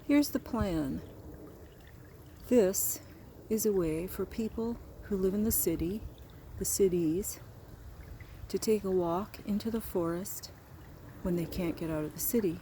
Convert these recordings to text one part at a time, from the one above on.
Here's the plan. This is a way for people who live in the cities, to take a walk into the forest when they can't get out of the city.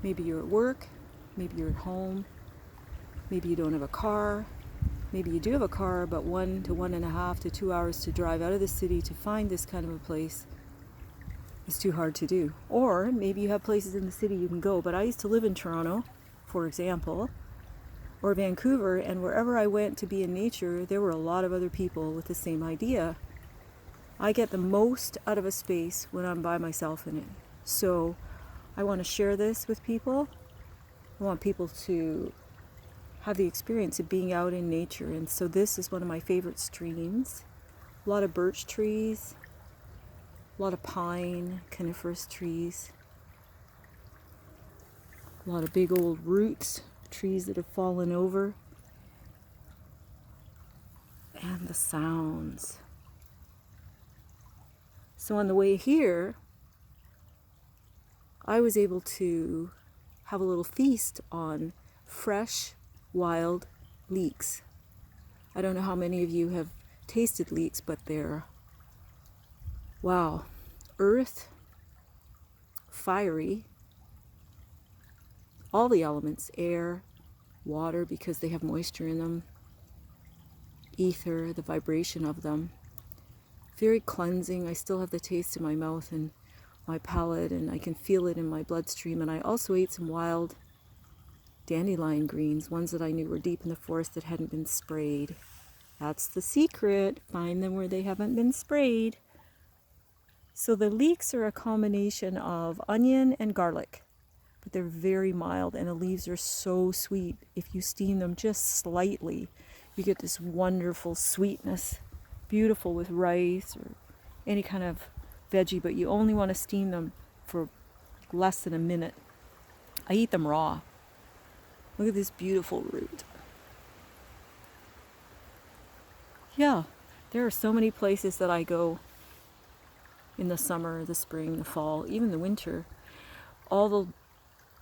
Maybe you're at work, maybe you're at home, maybe you don't have a car, maybe you do have a car, but 1 to 1.5 to 2 hours to drive out of the city to find this kind of a place is too hard to do. Or maybe you have places in the city you can go, but I used to live in Toronto, for example, or Vancouver, and wherever I went to be in nature, there were a lot of other people with the same idea. I get the most out of a space when I'm by myself in it. So I want to share this with people. I want people to have the experience of being out in nature. And so this is one of my favorite streams. A lot of birch trees, a lot of pine, coniferous trees, a lot of big old roots, trees that have fallen over, and the sounds. So on the way here, I was able to have a little feast on fresh, wild leeks. I don't know how many of you have tasted leeks, but they're, wow, earth, fiery, all the elements, air, water, because they have moisture in them, ether, the vibration of them. Very cleansing. I still have the taste in my mouth and my palate, and I can feel it in my bloodstream. And I also ate some wild dandelion greens, ones that I knew were deep in the forest that hadn't been sprayed. That's the secret. Find them where they haven't been sprayed. So the leeks are a combination of onion and garlic, but they're very mild, and the leaves are so sweet. If you steam them just slightly, you get this wonderful sweetness, beautiful with rice or any kind of veggie, but you only want to steam them for less than a minute. I eat them raw. Look at this beautiful root. Yeah, there are so many places that I go in the summer, the spring, the fall, even the winter. All the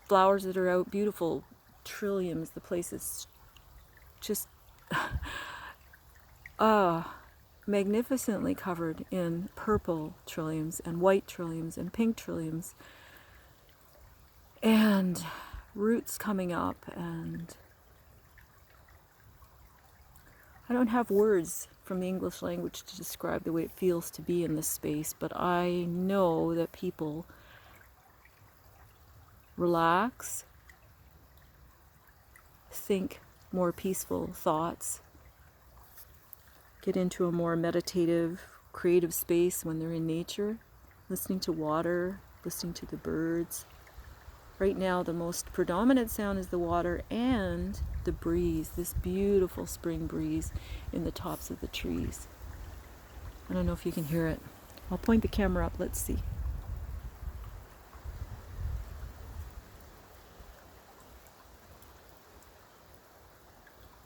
flowers that are out, beautiful trilliums, the place is just magnificently covered in purple trilliums and white trilliums and pink trilliums, and roots coming up. And I don't have words from the English language to describe the way it feels to be in this space, but I know that people relax, think more peaceful thoughts, get into a more meditative, creative space when they're in nature, listening to water, listening to the birds. Right now, the most predominant sound is the water and the breeze, this beautiful spring breeze in the tops of the trees. I don't know if you can hear it. I'll point the camera up, let's see.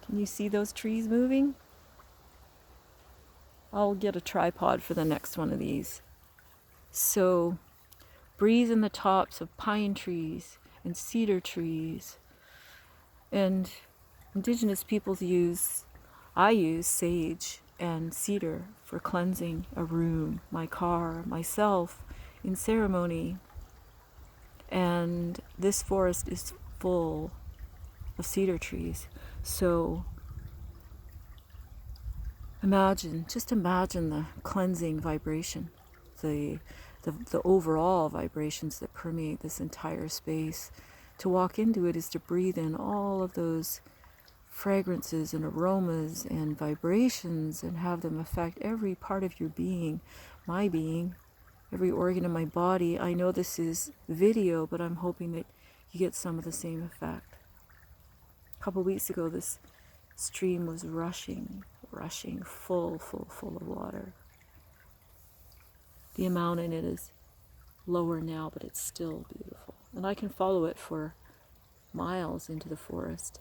Can you see those trees moving? I'll get a tripod for the next one of these. So, breeze in the tops of pine trees and cedar trees. And indigenous peoples I use sage and cedar for cleansing a room, my car, myself, in ceremony. And this forest is full of cedar trees. So just imagine the cleansing vibration, the overall vibrations that permeate this entire space. To walk into it is to breathe in all of those fragrances and aromas and vibrations and have them affect every part of your being, my being, every organ in my body. I know this is video, but I'm hoping that you get some of the same effect. A couple weeks ago, this stream was rushing, full of water. The amount in it is lower now, but it's still beautiful. And I can follow it for miles into the forest.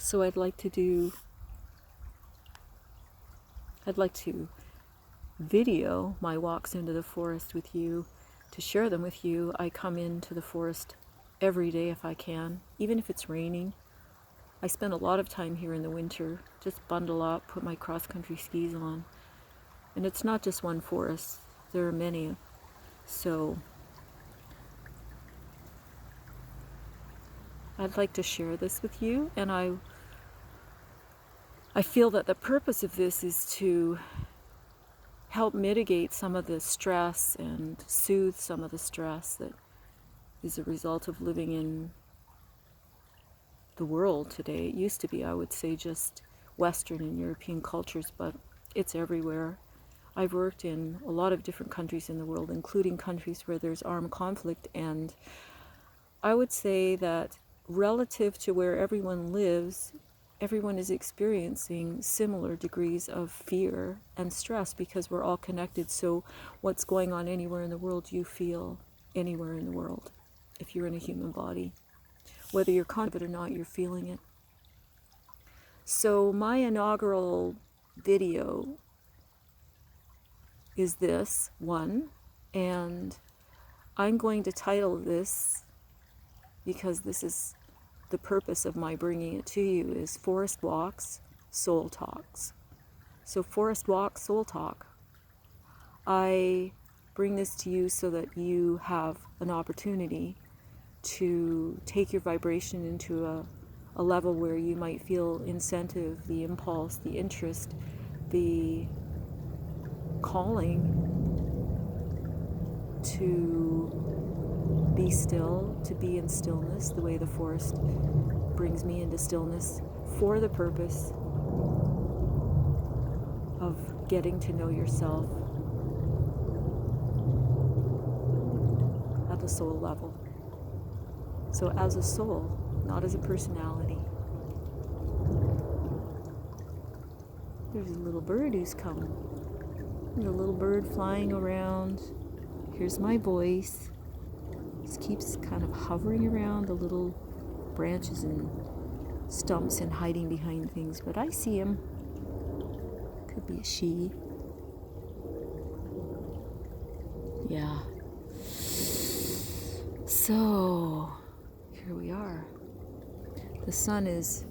So I'd like to video my walks into the forest with you, to share them with you. I come into the forest every day if I can, even if it's raining. I spend a lot of time here in the winter, just bundle up, put my cross-country skis on. And it's not just one forest, there are many. So I'd like to share this with you, and I feel that the purpose of this is to help mitigate some of the stress and soothe some of the stress that is a result of living in the world today. It used to be, I would say, just Western and European cultures, but it's everywhere. I've worked in a lot of different countries in the world, including countries where there's armed conflict, and I would say that relative to where everyone lives, everyone is experiencing similar degrees of fear and stress because we're all connected. So what's going on anywhere in the world, you feel anywhere in the world if you're in a human body. Whether you're conscious of it or not, you're feeling it. So my inaugural video is this one, and I'm going to title this, because this is the purpose of my bringing it to you, is Forest Walks, Soul Talks. So Forest Walk, Soul Talk. I bring this to you so that you have an opportunity to take your vibration into a level where you might feel incentive, the impulse, the interest, the calling to be still, to be in stillness, the way the forest brings me into stillness, for the purpose of getting to know yourself at the soul level. So as a soul, not as a personality. There's a little bird who's coming. There's a little bird flying around. Here's my voice. Just keeps kind of hovering around the little branches and stumps and hiding behind things, but I see him. Could be a she. Yeah. So here we are. The sun is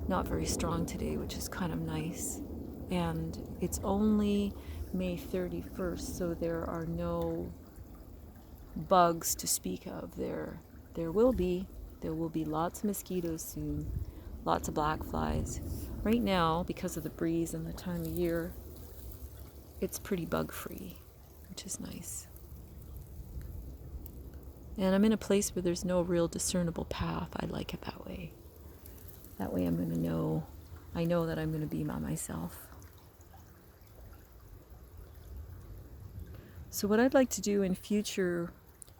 not very strong today, which is kind of nice. And it's only May 31st, so there are no bugs to speak of. There will be lots of mosquitoes soon, lots of black flies. Right now, because of the breeze and the time of year, it's pretty bug-free, which is nice. And I'm in a place where there's no real discernible path. I like it that way. That way I'm going to know, I know that I'm going to be by myself. So what I'd like to do in future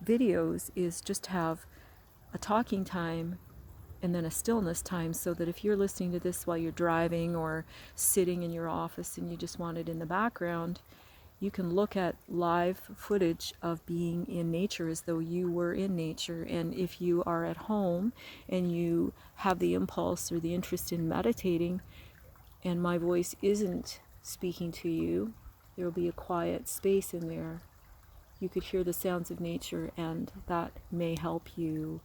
videos is just have a talking time and then a stillness time, so that if you're listening to this while you're driving or sitting in your office and you just want it in the background, you can look at live footage of being in nature as though you were in nature. And if you are at home and you have the impulse or the interest in meditating and my voice isn't speaking to you, there will be a quiet space in there. You could hear the sounds of nature, and that may help you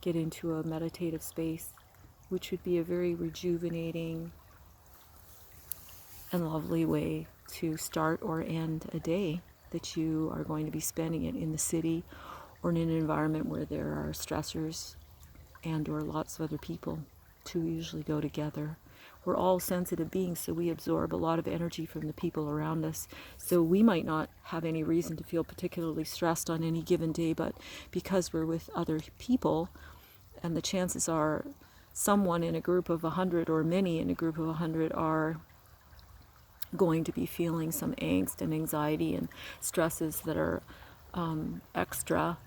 get into a meditative space, which would be a very rejuvenating and lovely way to start or end a day that you are going to be spending it in the city or in an environment where there are stressors and or lots of other people. Two usually go together. We're all sensitive beings, so we absorb a lot of energy from the people around us. So we might not have any reason to feel particularly stressed on any given day, but because we're with other people, and the chances are someone in a group of 100 or many in a group of 100 are going to be feeling some angst and anxiety and stresses that are extra,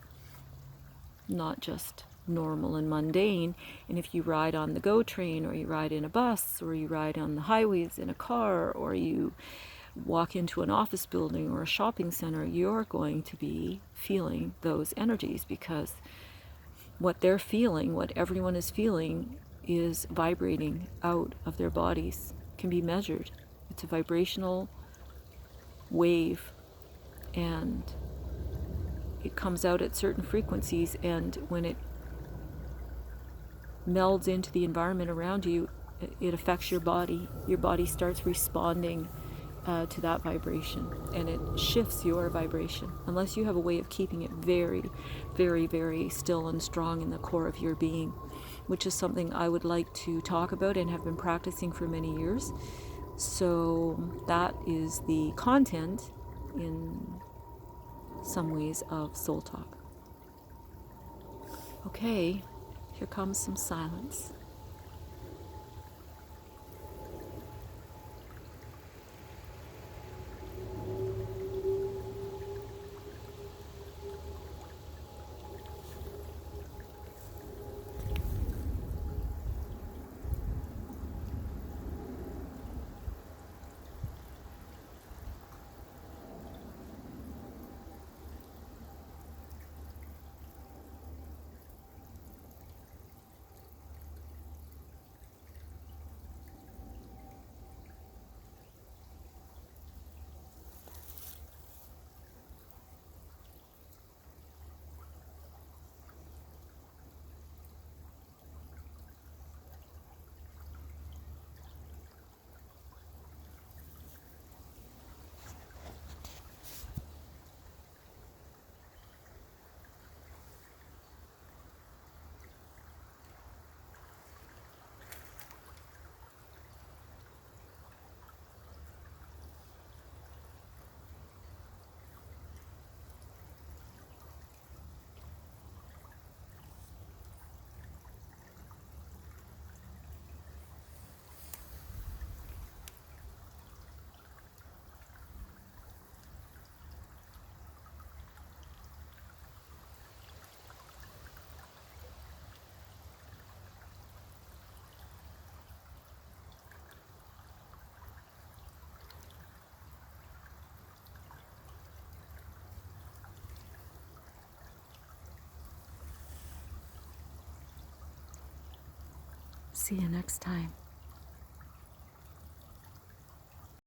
not just normal and mundane. And if you ride on the GO train, or you ride in a bus, or you ride on the highways in a car, or you walk into an office building or a shopping center, you're going to be feeling those energies, because what they're feeling, what everyone is feeling, is vibrating out of their bodies can be measured. It's a vibrational wave, and it comes out at certain frequencies, and when it melds into the environment around you, it affects your body. Your body starts responding to that vibration, and it shifts your vibration unless you have a way of keeping it very, very, very still and strong in the core of your being, which is something I would like to talk about and have been practicing for many years. So that is the content in some ways of Soul Talk. Okay, here comes some silence. See you next time.